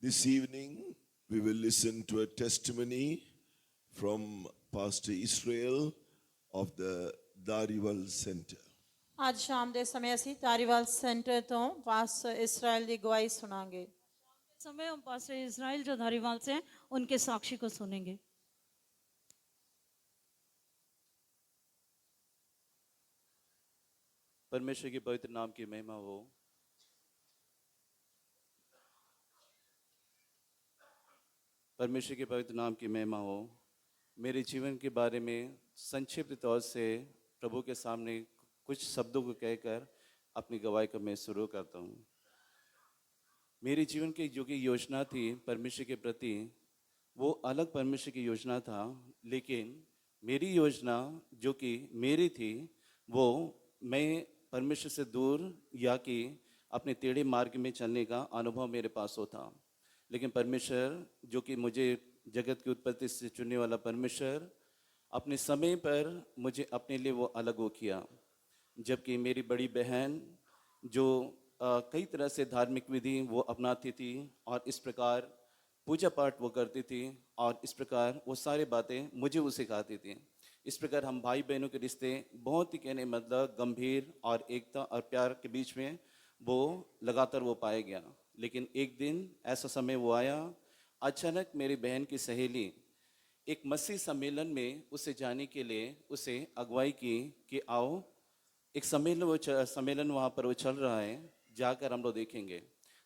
This evening, we will listen to a testimony from Pastor Israel of the Dariwal Center. ਅੱਜ ਸ਼ਾਮ ਦੇ ਸਮੇਂ ਅਸੀਂ ਧਾਰੀਵਾਲ ਸੈਂਟਰ ਤੋਂ ਪਾਸਟਰ ਇਸਰਾਇਲ ਦੀ ਗਵਾਹੀ ਸੁਣਾਂਗੇ। समय हम पास्टर इजराइल जो धारीवाल से हैं उनके साक्षी को सुनेंगे। परमेश्वर के पवित्र नाम की महिमा हो। परमेश्वर के पवित्र नाम की महिमा हो। मेरे जीवन के बारे में संक्षिप्त तौर से प्रभु के सामने कुछ शब्दों को कहकर अपनी गवाही को मैं शुरू करता हूँ। मेरे जीवन की जो कि योजना थी परमेश्वर के प्रति, वो अलग परमेश्वर की योजना था, लेकिन मेरी योजना जो कि मेरी थी वो मैं परमेश्वर से दूर या कि अपने टेढ़े मार्ग में चलने का अनुभव मेरे पास होता। लेकिन परमेश्वर जो कि मुझे जगत की उत्पत्ति से चुनने वाला परमेश्वर अपने समय पर मुझे अपने लिए वो अलग वो किया। जबकि मेरी बड़ी बहन जो कई तरह से धार्मिक विधि वो अपनाती थी और इस प्रकार पूजा पाठ वो करती थी और इस प्रकार वो सारी बातें मुझे वो सिखाती थी। इस प्रकार हम भाई बहनों के रिश्ते बहुत ही कहने मतलब गंभीर और एकता और प्यार के बीच में वो लगातार वो पाया गया। लेकिन एक दिन ऐसा समय वो आया, अचानक मेरी बहन की सहेली एक मसीह सम्मेलन में उसे जाने के लिए उसे अगुवाई की कि आओ एक सम्मेलन वहाँ पर वो चल रहा है, जाकर हम लोग देखेंगे।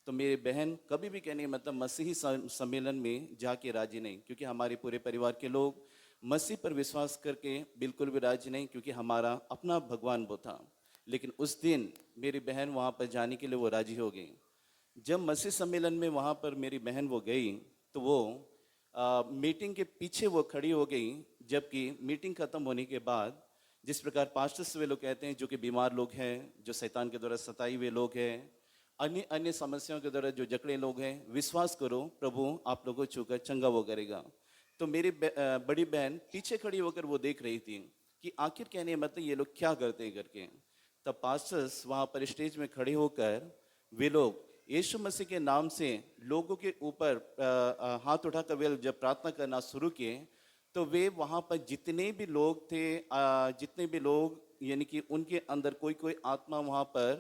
तो मेरी बहन कभी भी कहने मतलब मसीही सम्मेलन में जाके राजी नहीं, क्योंकि हमारे पूरे परिवार के लोग मसीह पर विश्वास करके बिल्कुल भी राजी नहीं, क्योंकि हमारा अपना भगवान वो था। लेकिन उस दिन मेरी बहन वहाँ पर जाने के लिए वो राजी हो गई। जब मसीह सम्मेलन में वहाँ पर मेरी बहन वो गई तो वो मीटिंग के पीछे वो खड़ी हो गई, जबकि मीटिंग ख़त्म होने के बाद जिस प्रकार पास्टर्स वे लोग कहते हैं जो कि बीमार लोग हैं, जो शैतान के द्वारा सताए हुए लोग हैं, अन्य अन्य समस्याओं के द्वारा जो जकड़े लोग हैं, विश्वास करो प्रभु आप लोगों को छूकर चंगा वो करेगा। तो मेरी बड़ी बहन पीछे खड़ी होकर वो देख रही थी कि आखिर कहने मतलब ये लोग क्या करते हैं करके। तब पास्टर्स वहाँ पर स्टेज में खड़े होकर वे लोग यीशु मसीह के नाम से लोगों के ऊपर हाथ उठाकर वे जब प्रार्थना करना शुरू किए तो वे वहाँ पर जितने भी लोग थे, जितने भी लोग यानी कि उनके अंदर कोई कोई आत्मा वहाँ पर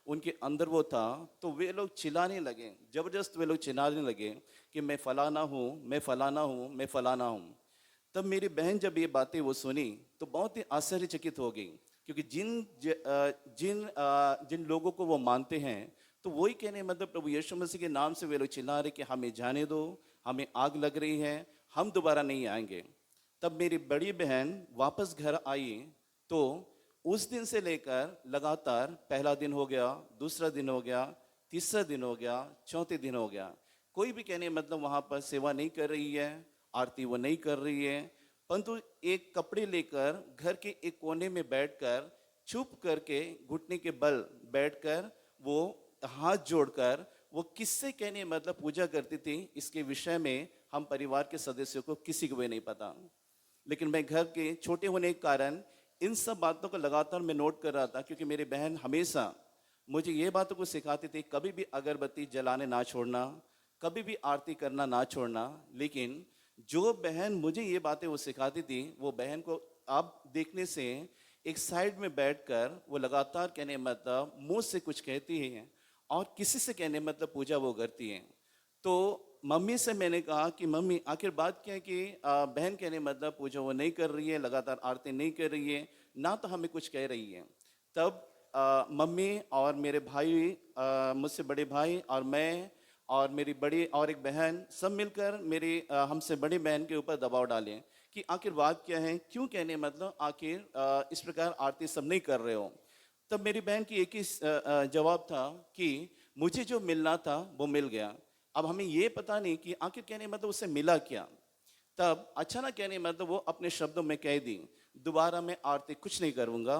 उनके अंदर वो था, तो वे लोग चिल्लाने लगे, ज़बरदस्त वे लोग चिल्लाने लगे कि मैं फलाना हूँ, मैं फलाना हूँ, मैं फलाना हूँ। तब मेरी बहन जब ये बातें वो सुनी तो बहुत ही आश्चर्यचकित हो गई, क्योंकि जिन लोगों को वो मानते हैं तो वही कहने मतलब प्रभु यीशु मसीह के नाम से वे लोग चिल्ला रहे कि हमें जाने दो, हमें आग लग रही है, हम दोबारा नहीं आएंगे। तब मेरी बड़ी बहन वापस घर आई तो उस दिन से लेकर लगातार पहला दिन हो गया, दूसरा दिन हो गया, तीसरा दिन हो गया, चौथे दिन हो गया, कोई भी कहने मतलब वहाँ पर सेवा नहीं कर रही है, आरती वो नहीं कर रही है, परंतु एक कपड़े लेकर घर के एक कोने में बैठकर चुप करके घुटने के बल बैठकर वो हाथ जोड़कर वो किससे कहने मतलब पूजा करती थी, इसके विषय में हम परिवार के सदस्यों को किसी को भी नहीं पता। लेकिन मैं घर के छोटे होने के कारण इन सब बातों को लगातार मैं नोट कर रहा था, क्योंकि मेरी बहन हमेशा मुझे ये बातों को सिखाती थी, कभी भी अगरबत्ती जलाने ना छोड़ना, कभी भी आरती करना ना छोड़ना। लेकिन जो बहन मुझे ये बातें वो सिखाती थी, वो बहन को आप देखने से एक साइड में बैठकर वो लगातार कहने मतलब मुंह से कुछ कहती है और किसी से कहने मतलब पूजा वो करती है। तो मम्मी से मैंने कहा कि मम्मी आखिर बात क्या है कि बहन कहने मतलब पूजा वो नहीं कर रही है, लगातार आरती नहीं कर रही है, ना तो हमें कुछ कह रही है। तब मम्मी और मेरे भाई, मुझसे बड़े भाई और मैं और मेरी बड़ी और एक बहन सब मिलकर मेरी हमसे बड़ी बहन के ऊपर दबाव डालें कि आखिर बात क्या है, क्यों कहने मतलब आखिर इस प्रकार आरती सब नहीं कर रहे हो। तब मेरी बहन की एक ही जवाब था कि मुझे जो मिलना था वो मिल गया, अब हमें ये पता नहीं कि आखिर कहने मतलब उससे मिला क्या। तब अचानक कहने मतलब वो अपने शब्दों में कह दी, दोबारा मैं आरती कुछ नहीं करूँगा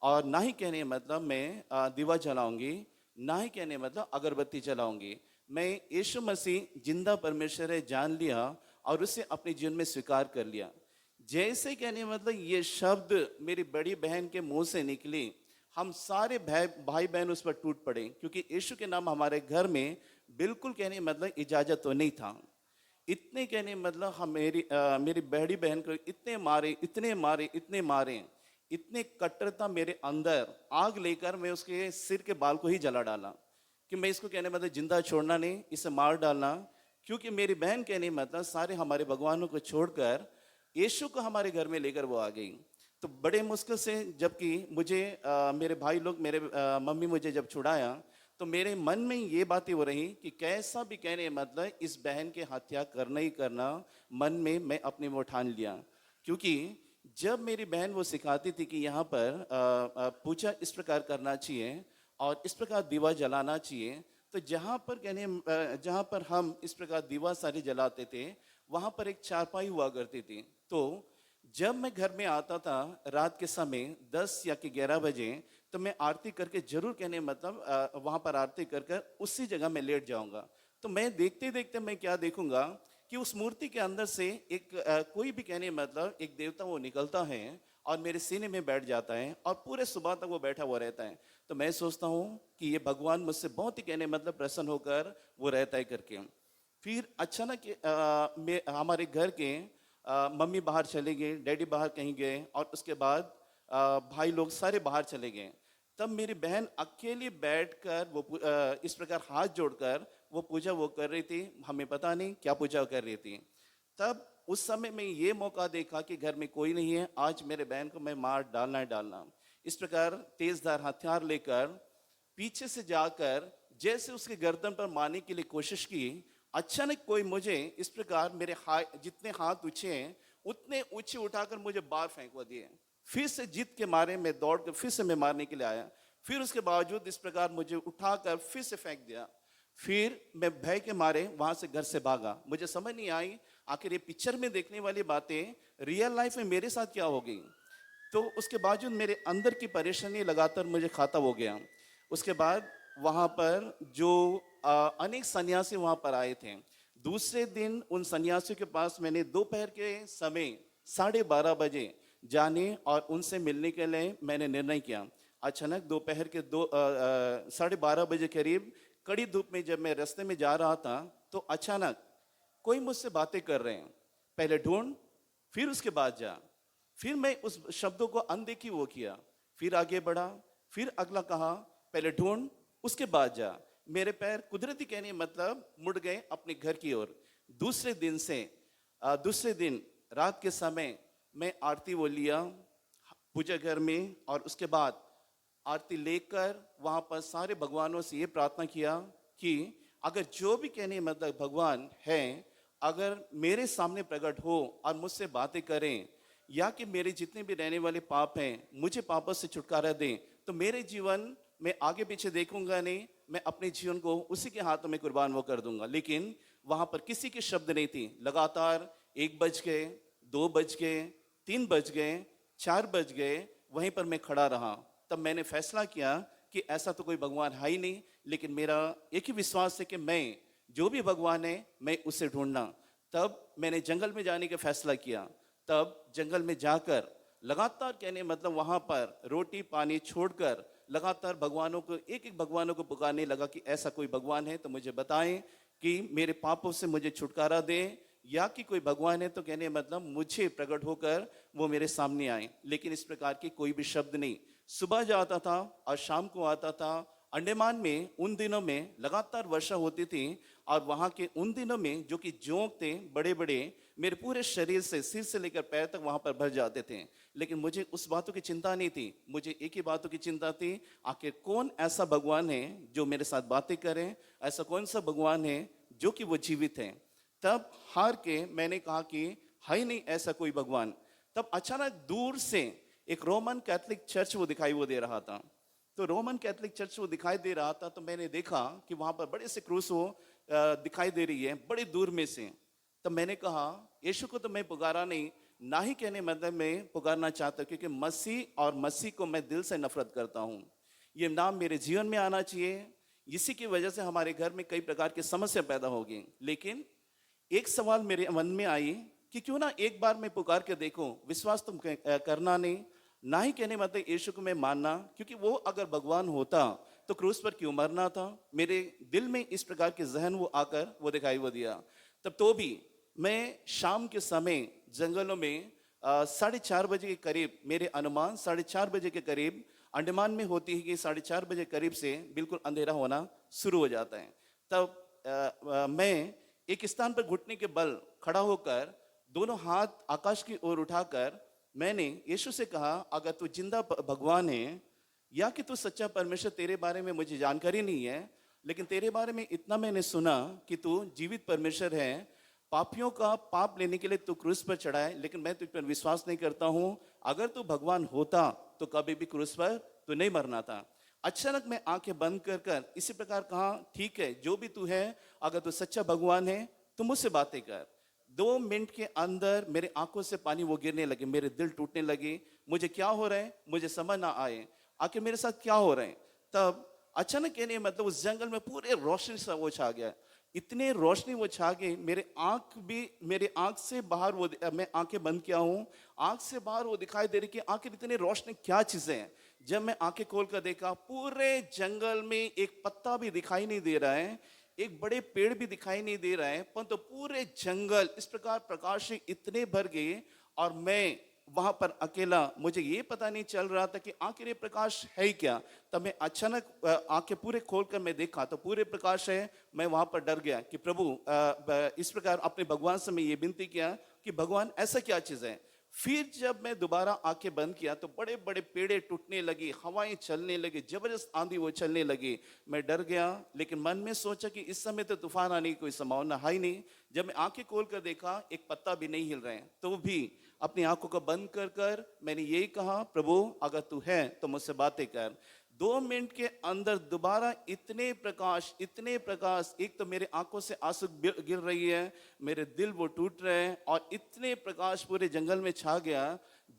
और ना ही कहने मतलब मैं दिवा जलाऊंगी, ना ही कहने मतलब अगरबत्ती जलाऊंगी। मैं यीशु मसीह जिंदा परमेश्वर है जान लिया और उसे अपने जीवन में स्वीकार कर लिया। जैसे कहने मतलब ये शब्द मेरी बड़ी बहन के मुंह से निकली, हम सारे भाई बहन उस पर टूट पड़े, क्योंकि यीशु के नाम हमारे घर में बिल्कुल कहने मतलब इजाजत तो नहीं था। इतने कहने मतलब हम मेरी बड़ी बहन को इतने मारे, इतने मारे, इतने मारे, इतने कट्टरता मेरे अंदर आग लेकर मैं उसके सिर के बाल को ही जला डाला कि मैं इसको कहने मतलब जिंदा छोड़ना नहीं, इसे मार डालना। क्योंकि मेरी बहन कहने मतलब सारे हमारे भगवानों को छोड़कर यीशु को हमारे घर में लेकर वो आ गई। तो बड़े मुश्किल से, जबकि मुझे मेरे भाई लोग, मेरे मम्मी मुझे जब छुड़ाया, तो मेरे मन में ये बातें हो रही कि कैसा भी कहने मतलब इस बहन के हत्या करना ही करना, मन में मैं अपने वो ठान लिया। क्योंकि जब मेरी बहन वो सिखाती थी कि यहाँ पर पूजा इस प्रकार करना चाहिए और इस प्रकार दीवा जलाना चाहिए, तो जहाँ पर जहाँ पर हम इस प्रकार दीवा सारी जलाते थे, वहाँ पर एक चारपाई हुआ करती थी। तो जब मैं घर में आता था रात के समय 10 या कि 11 बजे, तो मैं आरती करके जरूर कहने मतलब वहाँ पर आरती कर कर उसी जगह मैं लेट जाऊंगा। तो मैं देखते देखते मैं क्या देखूंगा कि उस मूर्ति के अंदर से एक कोई भी कहने मतलब एक देवता वो निकलता है और मेरे सीने में बैठ जाता है और पूरे सुबह तक वो बैठा हुआ रहता है। तो मैं सोचता हूँ कि ये भगवान मुझसे बहुत ही कहने मतलब प्रसन्न होकर वो रहता है करके। फिर अचानक हमारे घर के मम्मी बाहर चले गए, डैडी बाहर कहीं गए और उसके बाद भाई लोग सारे बाहर चले गए। तब मेरी बहन अकेली बैठकर वो इस प्रकार हाथ जोड़कर वो पूजा वो कर रही थी। हमें पता नहीं क्या पूजा कर रही थी। तब उस समय में ये मौका देखा कि घर में कोई नहीं है, आज मेरे बहन को मैं मार डालना है डालना। इस प्रकार तेजधार हथियार लेकर पीछे से जाकर जैसे उसके गर्दन पर मारने के लिए कोशिश की, अचानक कोई मुझे इस प्रकार मेरे जितने हाथ ऊंचे हैं उतने ऊंचे उठाकर मुझे बाहर फेंकवा दिए। फिर से जीत के मारे मैं दौड़ कर फिर से मैं मारने के लिए आया। फिर उसके बावजूद इस प्रकार मुझे उठाकर फिर से फेंक दिया। फिर मैं भय के मारे वहां से घर से भागा। मुझे समझ नहीं आई आखिर ये पिक्चर में देखने वाली बातें रियल लाइफ में मेरे साथ क्या हो गई। तो उसके बावजूद मेरे अंदर की परेशानी लगातार मुझे खाता हो गया। उसके बाद वहां पर जो अनेक सन्यासी वहां पर आए थे। दूसरे दिन उन सन्यासियों के पास मैंने दोपहर के समय 12:30 बजे जाने और उनसे मिलने के लिए मैंने निर्णय किया। अचानक दोपहर के 12:30 बजे करीब कड़ी धूप में जब मैं रास्ते में जा रहा था, तो अचानक कोई मुझसे बातें कर रहे हैं, पहले ढूंढ फिर उसके बाद जा। फिर मैं उस शब्दों को अनदेखी वो किया, फिर आगे बढ़ा, फिर अगला कहा पहले ढूंढ उसके बाद जा। मेरे पैर कुदरती कहने मतलब मुड़ गए अपने घर की ओर। दूसरे दिन रात के समय मैं आरती वो लिया पूजा घर में, और उसके बाद आरती लेकर वहां पर सारे भगवानों से ये प्रार्थना किया कि अगर जो भी कहने मतलब भगवान है, अगर मेरे सामने प्रकट हो और मुझसे बातें करें, या कि मेरे जितने भी रहने वाले पाप हैं मुझे पापों से छुटकारा दें, तो मेरे जीवन में आगे पीछे देखूंगा नहीं, मैं अपने जीवन को उसी के हाथों में कुर्बान वो कर दूंगा। लेकिन वहां पर किसी के शब्द नहीं थी। लगातार 1 बज गए, 2 बज गए, 3 बज गए, 4 बज गए, वहीं पर मैं खड़ा रहा। तब मैंने फैसला किया कि ऐसा तो कोई भगवान है ही नहीं, लेकिन मेरा एक ही विश्वास है कि मैं जो भी भगवान है मैं उसे ढूंढना। तब मैंने जंगल में जाने का फैसला किया। तब जंगल में जाकर लगातार कहने मतलब वहां पर रोटी पानी छोड़कर लगातार भगवानों को एक एक भगवानों को पुकारने लगा कि ऐसा कोई भगवान है तो मुझे बताएं कि मेरे पापों से मुझे छुटकारा दें, या कि कोई भगवान है तो कहने मतलब मुझे प्रकट होकर वो मेरे सामने आए। लेकिन इस प्रकार की कोई भी शब्द नहीं। सुबह जाता था और शाम को आता था। अंडमान में उन दिनों में लगातार वर्षा होती थी, और वहां के उन दिनों में जो कि जोंक थे बड़े बड़े, मेरे पूरे शरीर से सिर से लेकर पैर तक वहां पर भर जाते थे। लेकिन मुझे उस बातों की चिंता नहीं थी। मुझे एक ही बातों की चिंता थी, आखिर कौन ऐसा भगवान है जो मेरे साथ बातें करे, ऐसा कौन सा भगवान है जो कि वो जीवित है। तब हार के मैंने कहा कि है नहीं ऐसा कोई भगवान। तब अचानक दूर से एक रोमन कैथोलिक चर्च वो दिखाई वो दे रहा था। तो रोमन कैथोलिक चर्च वो दिखाई दे रहा था, तो मैंने देखा कि वहां पर बड़े से क्रूस वो दिखाई दे रही है बड़ी दूर में से। तब मैंने कहा यीशु को तो मैं पुकारा नहीं, ना ही कहने मतलब मैं पुकारना चाहता, क्योंकि मसीह और मसीह को मैं दिल से नफरत करता हूँ। ये नाम मेरे जीवन में आना चाहिए। इसी की वजह से हमारे घर में कई प्रकार की समस्या पैदा होगी। लेकिन एक सवाल मेरे मन में आई कि क्यों ना एक बार मैं पुकार के देखूं। विश्वास तुम करना नहीं, ना ही कहने मतलब यीशु को मैं मानना, क्योंकि वो अगर भगवान होता तो क्रूस पर क्यों मरना था? मेरे दिल में इस प्रकार के जहन वो आकर वो दिखाई वो दिया। तब तो भी मैं शाम के समय जंगलों में 4:30 बजे के करीब, मेरे अनुमान 4:30 बजे के करीब, अंडमान में होती है कि 4:30 बजे करीब से बिल्कुल अंधेरा होना शुरू हो जाता है। तब मैं एक स्थान पर घुटने के बल खड़ा होकर दोनों हाथ आकाश की ओर उठाकर मैंने यीशु से कहा, अगर तू जिंदा भगवान है या कि तू सच्चा परमेश्वर, तेरे बारे में मुझे जानकारी नहीं है, लेकिन तेरे बारे में इतना मैंने सुना कि तू जीवित परमेश्वर है, पापियों का पाप लेने के लिए तू क्रूस पर चढ़ा है, लेकिन मैं तुझ पर विश्वास नहीं करता हूं। अगर तू भगवान होता तो कभी भी क्रूस पर तू नहीं मरना था। अचानक मैं आंखें बंद कर कर इसी प्रकार कहा, ठीक है, जो भी तू है, अगर तू सच्चा भगवान है तो मुझसे बातें कर। 2 मिनट के अंदर मेरे आंखों से पानी वो गिरने लगे, मेरे दिल टूटने लगे। मुझे क्या हो रहा है मुझे समझ ना आए, आखिर मेरे साथ क्या हो रहा है। तब अचानक कहने मतलब उस जंगल में पूरे रोशनी सा वो छा गया, इतने रोशनी वो छा गई, मेरे आंख से बाहर वो, मैं आंखें बंद किया हूँ, आंख से बाहर वो दिखाई दे रही कि आखिर इतनी रोशनी क्या चीजें हैं। जब मैं आंखें खोल कर देखा, पूरे जंगल में एक पत्ता भी दिखाई नहीं दे रहा है, एक बड़े पेड़ भी दिखाई नहीं दे रहा है, परंतु पूरे जंगल इस प्रकार प्रकाश से इतने भर गए और मैं वहां पर अकेला, मुझे ये पता नहीं चल रहा था कि आखिर ये प्रकाश है ही क्या। तब मैं अचानक आंखें पूरे खोलकर मैं देखा तो पूरे प्रकाश है। मैं वहां पर डर गया कि प्रभु, इस प्रकार अपने भगवान से मैं ये विनती किया कि भगवान ऐसा क्या चीज है। फिर जब मैं दोबारा आंखें बंद किया तो बड़े बड़े पेड़े टूटने लगी, हवाएं चलने लगी, जबरदस्त आंधी वो चलने लगी। मैं डर गया, लेकिन मन में सोचा कि इस समय तो तूफान आने की कोई संभावना है ही नहीं। जब मैं आंखें खोल कर देखा, एक पत्ता भी नहीं हिल रहे हैं, तो भी अपनी आंखों को बंद कर कर मैंने यही कहा, प्रभु अगर तू है तो मुझसे बातें कर। 2 मिनट के अंदर दोबारा इतने प्रकाश, एक तो मेरे आंखों से आंसू गिर रही है, मेरे दिल वो टूट रहे हैं और इतने प्रकाश पूरे जंगल में छा गया।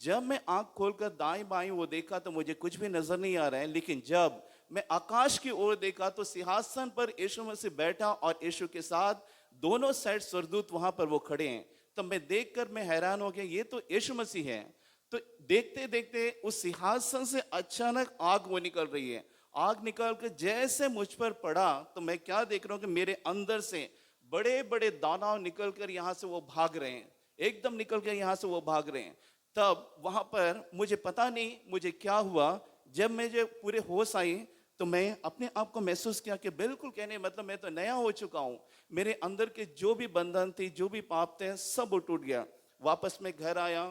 जब मैं आंख खोलकर दाएं बाएं वो देखा तो मुझे कुछ भी नजर नहीं आ रहा है, लेकिन जब मैं आकाश की ओर देखा तो सिंहासन पर यीशु मसीह बैठा और यीशु के साथ दोनों साइड स्वर्गदूत वहां पर वो खड़े हैं। तो मैं देखकर मैं हैरान हो गया, ये तो यीशु मसीह है। तो देखते देखते उस सिंहासन से अचानक आग वो निकल रही है। आग निकल कर जैसे मुझ पर पड़ा तो मैं क्या देख रहा हूं कि मेरे अंदर से बड़े बड़े दानव निकल कर यहां से वो भाग रहे हैं, एकदम निकल कर यहां से वो भाग रहे हैं। तब वहां पर मुझे पता नहीं मुझे क्या हुआ, जब मुझे पूरे होश आई तो मैं अपने आप को महसूस किया कि बिल्कुल कहने मतलब मैं तो नया हो चुका हूं। मेरे अंदर के जो भी बंधन थे, जो भी पाप थे, सब वो टूट गया। वापस मैं घर आया,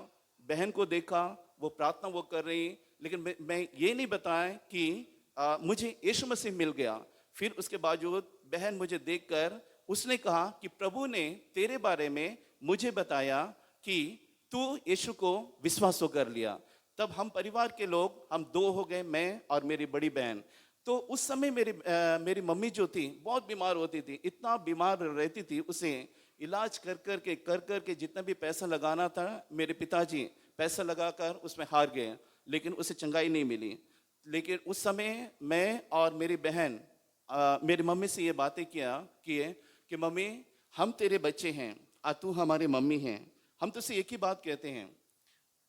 बहन को देखा, वो प्रार्थना वो कर रही, लेकिन मैं ये नहीं बताया कि मुझे यीशु मसीह मिल गया। फिर उसके बावजूद बहन मुझे देखकर उसने कहा कि प्रभु ने तेरे बारे में मुझे बताया कि तू यीशु को विश्वास कर लिया। तब हम परिवार के लोग, हम 2 हो गए, मैं और मेरी बड़ी बहन। तो उस समय मेरी मम्मी जो थी बहुत बीमार होती थी, इतना बीमार रहती थी, उसे इलाज कर के जितना भी पैसा लगाना था, मेरे पिताजी पैसा लगाकर उसमें हार गए, लेकिन उसे चंगाई नहीं मिली। लेकिन उस समय मैं और मेरी बहन मेरी मम्मी से ये बातें किए कि मम्मी हम तेरे बच्चे हैं और तू हमारी मम्मी हैं, हम तुझसे एक ही बात कहते हैं,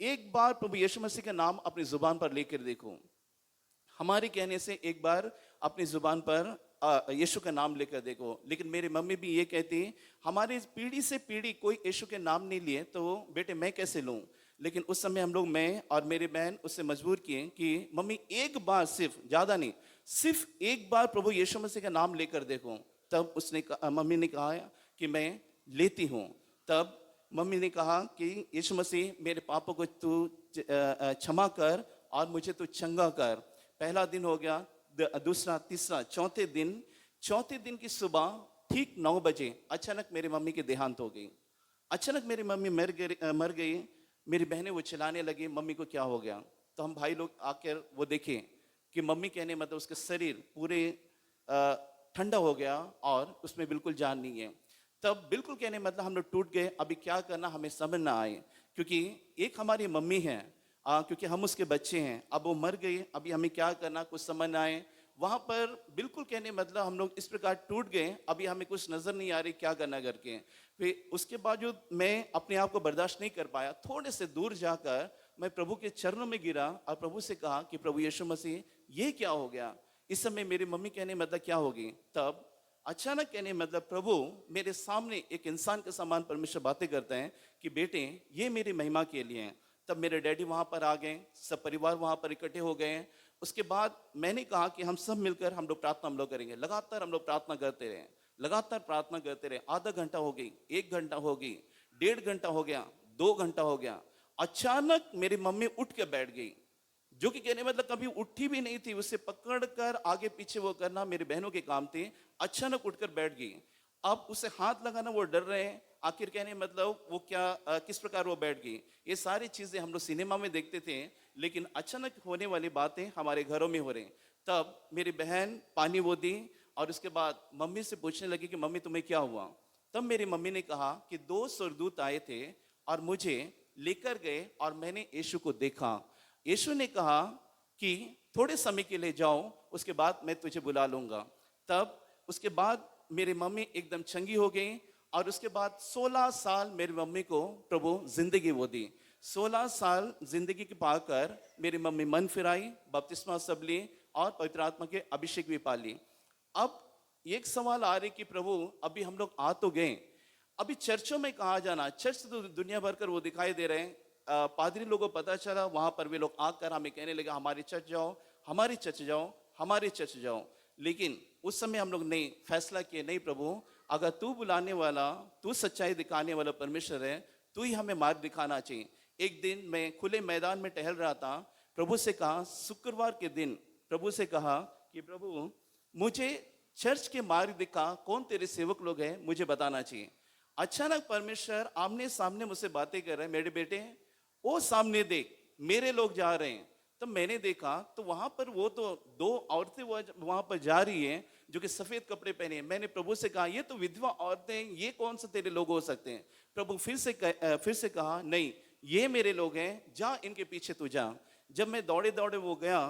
एक बार प्रभु यीशु मसीह का नाम अपनी जुबान पर लेकर देखो। हमारे कहने से एक बार अपनी जुबान पर यीशु का नाम लेकर देखो। लेकिन मेरी मम्मी भी ये कहती, हमारी पीढ़ी से पीढ़ी कोई यीशु के नाम नहीं लिए तो बेटे मैं कैसे लूं। लेकिन उस समय हम लोग, मैं और मेरी बहन, उससे मजबूर किए कि मम्मी एक बार, सिर्फ, ज्यादा नहीं, सिर्फ एक बार प्रभु यीशु मसीह का नाम लेकर देखो। तब मम्मी ने कहा कि मैं लेती हूँ। तब मम्मी ने कहा कि यीशु मसीह मेरे पापों को तू क्षमा कर और मुझे तू चंगा कर। पहला दिन हो गया, दूसरा, तीसरा, चौथे दिन की सुबह ठीक 9 बजे अचानक मेरी मम्मी की देहांत हो गई। अचानक मेरी मम्मी मर गई। मेरी बहनें वो चिल्लाने लगी, मम्मी को क्या हो गया। तो हम भाई लोग आकर वो देखे कि मम्मी कहने मतलब उसका शरीर पूरे ठंडा हो गया और उसमें बिल्कुल जान नहीं है। तब बिल्कुल कहने मतलब हम लोग टूट गए, अभी क्या करना हमें समझ ना आए, क्योंकि एक हमारी मम्मी है, क्योंकि हम उसके बच्चे हैं, अब वो मर गई, अभी हमें क्या करना कुछ समझ ना आए। वहां पर बिल्कुल कहने मतलब हम लोग इस प्रकार टूट गए, अभी हमें कुछ नजर नहीं आ रही क्या करना करके। फिर उसके बावजूद मैं अपने आप को बर्दाश्त नहीं कर पाया, थोड़े से दूर जाकर मैं प्रभु के चरणों में गिरा और प्रभु से कहा कि प्रभु यीशु मसीह ये क्या हो गया, इस समय मेरी मम्मी कहने मतलब क्या होगी? तब अचानक कहने मतलब प्रभु मेरे सामने एक इंसान के समान परमेश्वर बातें करते हैं कि बेटे ये मेरी महिमा के लिए हैं। तब मेरे डैडी वहां पर आ गए, सब परिवार वहां पर इकट्ठे हो गए। उसके बाद मैंने कहा कि हम सब मिलकर हम लोग प्रार्थना हम लोग करेंगे। लगातार हम लोग प्रार्थना करते रहे, लगातार प्रार्थना करते रहे। आधा घंटा हो गई, 1 घंटा हो गई, 1.5 घंटा हो गया, 2 घंटा हो गया। अचानक मेरी मम्मी उठ के बैठ गई, जो कि कहने मतलब कभी उठी भी नहीं थी। उसे पकड़कर आगे पीछे वो करना मेरी बहनों के काम थे। अचानक उठकर बैठ गई। अब उसे हाथ लगाना वो डर रहे हैं, आखिर कहने मतलब वो क्या किस प्रकार वो बैठ गई। ये सारी चीजें हम लोग सिनेमा में देखते थे, लेकिन अचानक होने वाली बातें हमारे घरों में हो रही। तब मेरी बहन पानी वो दी और उसके बाद मम्मी से पूछने लगी कि मम्मी तुम्हें क्या हुआ? तब मेरी मम्मी ने कहा कि 2 स्वर्गदूत आए थे और मुझे लेकर गए और मैंने यीशु को देखा। यीशु ने कहा कि थोड़े समय के लिए जाओ, उसके बाद मैं तुझे बुला लूंगा। तब उसके बाद मेरी मम्मी एकदम चंगी हो गई और उसके बाद 16 साल मेरी मम्मी को प्रभु जिंदगी वो दी। 16 साल जिंदगी के पाकर मेरी मम्मी मन फिराई, बपतिस्मा सब ली और पवित्र आत्मा के अभिषेक भी पाली। अब एक सवाल आ रही कि प्रभु अभी हम लोग आ तो गए, अभी चर्चों में कहाँ जाना? चर्च तो दुनिया भर कर वो दिखाई दे रहे हैं। पादरी लोगों को पता चला, वहां पर वे लोग आकर हमें कहने लगे हमारी चर्च जाओ, हमारी चर्च जाओ, हमारी चर्च जाओ। लेकिन उस समय हम लोग नहीं फैसला किए, नहीं प्रभु अगर तू बुलाने वाला, तू सच्चाई दिखाने वाला परमेश्वर है, तू ही हमें मार्ग दिखाना चाहिए। एक दिन मैं खुले मैदान में टहल रहा था, प्रभु से कहा, शुक्रवार के दिन प्रभु से कहा कि प्रभु मुझे चर्च के मार्ग दिखा, कौन तेरे सेवक लोग हैं मुझे बताना चाहिए। अचानक परमेश्वर आमने सामने मुझसे बातें कर रहे हैं, मेरे बेटे वो सामने देख मेरे लोग जा रहे हैं। तब मैंने देखा तो वहां पर वो तो 2 औरतें वहां पर जा रही हैं जो कि सफेद कपड़े पहने हैं। मैंने प्रभु से कहा ये तो विधवा औरतें, ये कौन से तेरे लोग हो सकते हैं? प्रभु फिर से कहा नहीं ये मेरे लोग हैं, जा इनके पीछे तू जा। जब मैं दौड़े दौड़े वो गया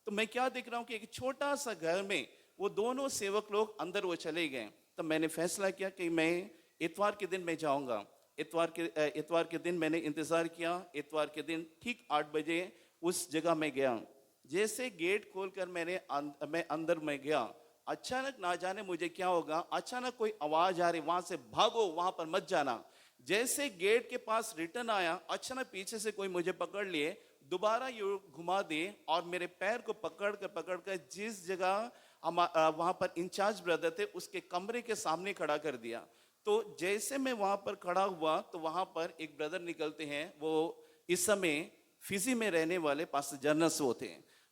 तो मैं क्या देख रहा हूँ कि एक छोटा सा घर में वो दोनों सेवक लोग अंदर वो चले गए। तब मैंने फैसला किया कि मैं इतवार के दिन मैं जाऊंगा। इतवार के दिन मैंने इंतजार किया। इतवार के दिन ठीक 8 बजे उस जगह में गया। जैसे गेट खोलकर मैं अंदर में गया, अचानक ना जाने मुझे क्या होगा, अचानक कोई आवाज आ रही, वहां से भागो, वहां पर मत जाना। जैसे गेट के पास रिटर्न आया, अचानक पीछे से कोई मुझे पकड़ लिए, दोबारा यूं घुमा दिए और मेरे पैर को पकड़ कर जिस जगह हम वहां पर इंचार्ज ब्रदर थे उसके कमरे के सामने खड़ा कर दिया। तो जैसे मैं वहां पर खड़ा हुआ तो वहां पर एक ब्रदर निकलते हैं, वो इस समय फिजी में रहने वाले पास्टर जर्नस वो थे।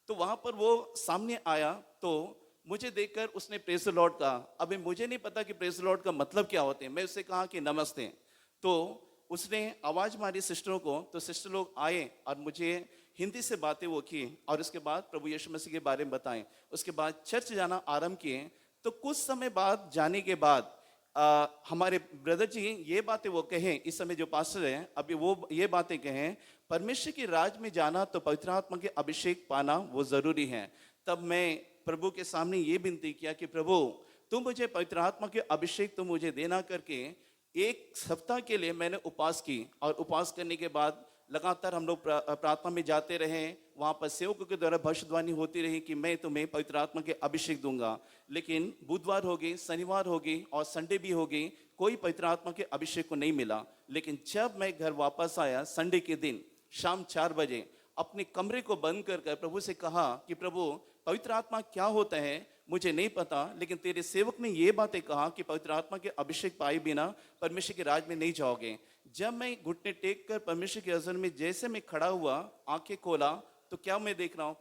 तो वहां पर वो सामने आया तो मुझे देखकर उसने प्रेज द लॉर्ड कहा। अभी मुझे नहीं पता कि प्रेज द लॉर्ड का मतलब क्या होते हैं। मैं उससे कहा कि नमस्ते। तो उसने आवाज मारी सिस्टरों को, तो सिस्टर लोग आए और मुझे हिंदी से बातें वो की और उसके बाद प्रभु यीशु मसीह के बारे में बताएं। उसके बाद चर्च जाना आरंभ किए। तो कुछ समय बाद जाने के बाद हमारे ब्रदर जी ये बातें वो कहें, इस समय जो पास्टर हैं अभी वो ये बातें कहें, परमेश्वर के राज में जाना तो पवित्र आत्मा के अभिषेक पाना वो जरूरी है। तब मैं प्रभु के सामने ये विनती किया कि प्रभु तुम मुझे पवित्र आत्मा के अभिषेक तुम मुझे देना करके 1 सप्ताह के लिए मैंने उपवास की। और उपवास करने के बाद लगातार हम लोग प्रार्थना में जाते रहे। वहां पर सेवकों के द्वारा भविष्यवाणी होती रही कि मैं तुम्हें पवित्र आत्मा के अभिषेक दूंगा। लेकिन बुधवार हो गई, शनिवार हो गई और संडे भी हो गई, कोई पवित्र आत्मा के अभिषेक को नहीं मिला। लेकिन जब मैं घर वापस आया संडे के दिन शाम 4 बजे, अपने कमरे को बंद कर प्रभु से कहा कि प्रभु पवित्र आत्मा क्या होता है मुझे नहीं पता, लेकिन तेरे सेवक ने ये बातें कहा कि पवित्र आत्मा के अभिषेक पाए बिना परमेश्वर के राज में नहीं जाओगे। जब मैं घुटने टेक कर परमेश्वर के हज़ूर में जैसे मैं खड़ा हुआ, आंखें खोला तो क्या मैं देख रहा हूँ,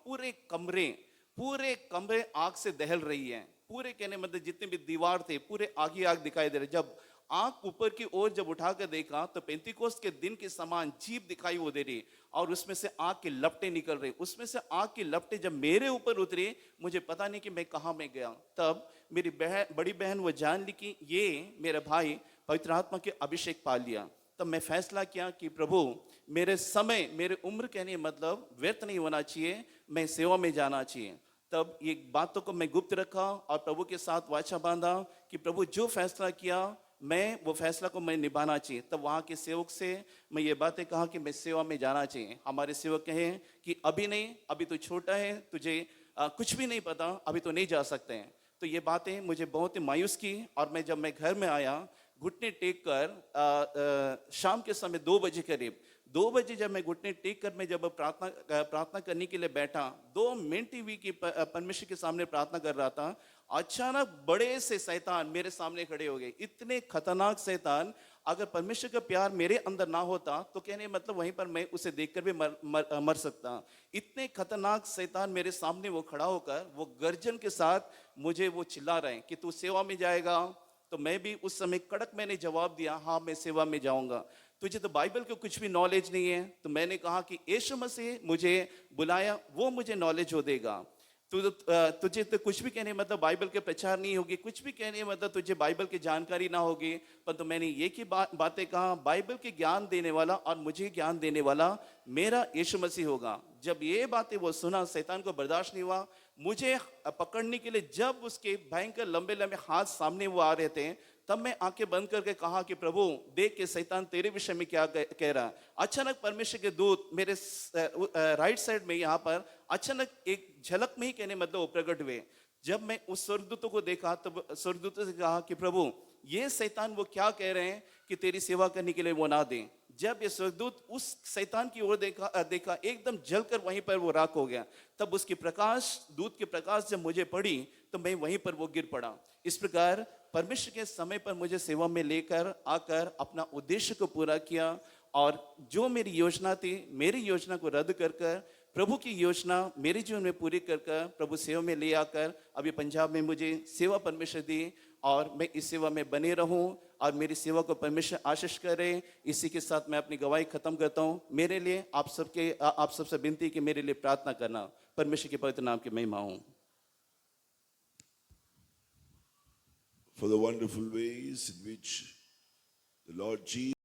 पूरे कमरे आग से दहल रही है। पूरे कहने मतलब जितने भी दीवार थे पूरे आग ही आग दिखाई दे रहे। जब आंख ऊपर की ओर जब उठाकर देखा तो पेंतीकोस्त के दिन के समान जीप दिखाई वो दे रही और उसमें से आग की लपटें निकल रही। उसमें से आग की लपटें जब मेरे ऊपर उतरी, मुझे पता नहीं कि मैं कहाँ में गया। तब मेरी बड़ी बहन वो जान ली कि ये मेरा भाई पवित्र आत्मा के अभिषेक पा लिया। तब मैं फैसला किया कि प्रभु मेरे समय, मेरे उम्र कहने मतलब व्यर्थ नहीं होना चाहिए, मैं सेवा में जाना चाहिए। तब ये बातों को मैं गुप्त रखा और प्रभु के साथ वाचा बांधा कि प्रभु जो फैसला किया मैं वो फैसला को मैं निभाना चाहिए। तब वहाँ के सेवक से मैं ये बातें कहा कि मैं सेवा में जाना चाहिए। हमारे सेवक कहे कि अभी नहीं, अभी तो छोटा है, तुझे कुछ भी नहीं पता, अभी तो नहीं जा सकते हैं। तो ये बातें मुझे बहुत ही मायूस की, और जब मैं घर में आया, घुटने टेक कर शाम के समय 2 बजे करीब, 2 बजे जब मैं घुटने टेक कर मैं जब प्रार्थना करने के लिए बैठा, 2 मिनट ही हुई कि परमेश्वर के सामने प्रार्थना कर रहा था, अचानक बड़े से शैतान मेरे सामने खड़े हो गए। इतने खतरनाक शैतान, अगर परमेश्वर का प्यार मेरे अंदर ना होता तो कहने मतलब वहीं पर मैं उसे देखकर भी मर सकता। इतने खतरनाक शैतान मेरे सामने वो खड़ा होकर वो गर्जन के साथ मुझे वो चिल्ला रहे हैं कि तू सेवा में जाएगा। तो मैं भी उस समय कड़क मैंने जवाब दिया, हाँ मैं सेवा में जाऊंगा। तुझे तो बाइबल को कुछ भी नॉलेज नहीं है। तो मैंने कहा कि यीशु मसीह मुझे बुलाया, वो मुझे नॉलेज हो देगा। तुझे तो कुछ भी कहने मतलब बाइबल के प्रचार नहीं होगी, कुछ भी कहने मतलब तुझे बाइबल की जानकारी ना होगी। पर तो मैंने ये की बातें कहा, बाइबल के ज्ञान देने वाला और मुझे ज्ञान देने वाला मेरा यीशु मसीह होगा। जब ये बातें वो सुना, शैतान को बर्दाश्त नहीं हुआ, मुझे पकड़ने के लिए जब उसके भयंकर लंबे लंबे हाथ सामने वो आ रहे थे, तब मैं आंखें बंद करके कहा कि प्रभु देख के शैतान तेरे विषय में क्या कह रहा है। अचानक परमेश्वर के दूत मेरे राइट साइड में यहाँ पर अचानक एक झलक में ही कहने मतलब वो प्रकट हुए। जब मैं उस स्वर्गदूतों को देखा तब स्वर्गदूतों से कहा कि प्रभु ये शैतान वो क्या कह रहे हैं कि तेरी सेवा करने के लिए वो ना दें। जब ये स्वर्गदूत उस शैतान की ओर देखा एकदम जलकर वहीं पर वो राख हो गया। तब उसकी प्रकाश, दूत की प्रकाश जब मुझे पड़ी तो मैं वहीं पर वो गिर पड़ा। इस प्रकार परमेश्वर के समय पर मुझे सेवा में लेकर आकर अपना उद्देश्य को पूरा किया, और जो मेरी योजना थी, मेरी योजना को रद्द कर प्रभु की योजना मेरे जीवन में पूरी कर प्रभु सेवा में ले आकर अभी पंजाब में मुझे सेवा परमेश्वर दी, और मैं इस सेवा में बने रहूं और मेरी सेवा को परमेश्वर आशीष करे। इसी के साथ मैं अपनी गवाही खत्म करता हूं। मेरे लिए आप सबसे विनती कि मेरे लिए प्रार्थना करना। परमेश्वर के पवित्र नाम की महिमा हो। For the wonderful ways in which the Lord Jesus